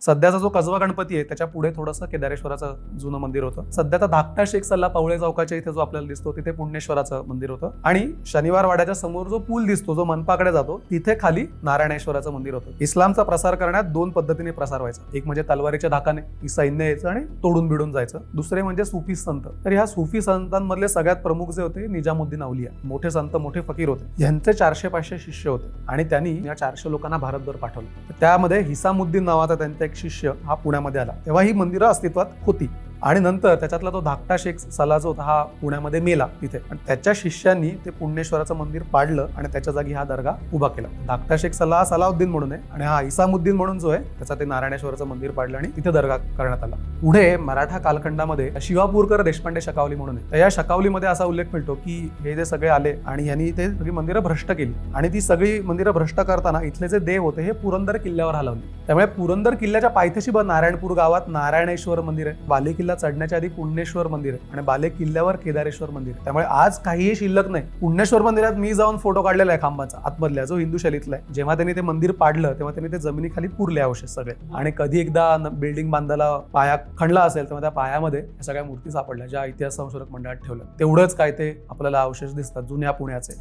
सध्याचा जो कसबा गणपती आहे त्याच्या पुढे थोडंसं केदारेश्वराचं जुनं मंदिर होतं. सध्याचा धाकटा शेख सल्ला पावळे चौकाच्या इथे जो आपल्याला दिसतो तिथे पुण्येश्वराचं मंदिर होतं. आणि शनिवार वाड्याच्या समोर जो पूल दिसतो जो मनपाकडे जातो तिथे खाली नारायणेश्वराचं मंदिर होतं. इस्लामचा प्रसार करण्यात दोन पद्धतीने प्रसार व्हायचा. एक म्हणजे तलवारीच्या धाकाने की सैन्य यायचं आणि तोडून बिडून जायचं. दुसरे म्हणजे सुफी संत. तर ह्या सुफी संतांमधले सगळ्यात प्रमुख जे होते निजामुद्दीन औलिया, मोठे संत मोठे फकीर होते. यांचे 400-500 शिष्य होते आणि त्यांनी या 400 लोकांना भारतभर पाठवलं. त्यामध्ये हिसामुद्दीन नावाचा त्यांचा एक शिष्य हा पुण्यामध्ये आला. तेव्हा ही मंदिरं अस्तित्वात होती आणि नंतर त्याच्यातला तो धाकटा शेख सल्ला जो होता हा पुण्यामध्ये मेला तिथे. आणि त्याच्या शिष्यांनी ते पुण्येश्वराचं मंदिर पाडलं आणि त्याच्या जागी हा दर्गा उभा केला. धाकटा शेख सल्ला हा सलाउद्दीन म्हणून आहे आणि हा इसामुद्दीन म्हणून जो आहे त्याचा ते नारायणेश्वराचं मंदिर पाडलं आणि तिथे दर्गा करण्यात आला. पुढे मराठा कालखंडामध्ये शिवापूरकर देशपांडे शकावली म्हणून आहे. तर या शकावलीमध्ये असा उल्लेख मिळतो की हे जे सगळे आले आणि यांनी ते सगळी मंदिरं भ्रष्ट केली आणि ती सगळी मंदिरं भ्रष्ट करताना इथले जे देव होते हे पुरंदर किल्ल्यावर हलवले. त्यामुळे पुरंदर किल्ल्याच्या पायथ्याशी नारायणपूर गावात नारायणेश्वर मंदिर आहे. बाले किल्ला चढण्याच्या आधी पुण्येश्वर मंदिर आहे आणि बाले किल्ल्यावर केदारेश्वर मंदिर आहे. त्यामुळे आज काहीही शिल्लक नाही. पुण्येश्वर मंदिरात मी जाऊन फोटो काढलेला आहे खांबाचा आतमधल्या जो हिंदू शैलीतला आहे. जेव्हा त्यांनी ते मंदिर पाडलं तेव्हा त्यांनी ते जमिनीखाली पुरले अवशेष सगळे आणि कधी एकदा बिल्डिंग बांधायला पाया खणला असेल तेव्हा त्या पायामध्ये सगळ्या मूर्ती सापडल्या ज्या इतिहास संशोधक मंडळात ठेवल्या. तेवढंच काय ते आपल्याला अवशेष दिसतात जुन्या पुण्याचे.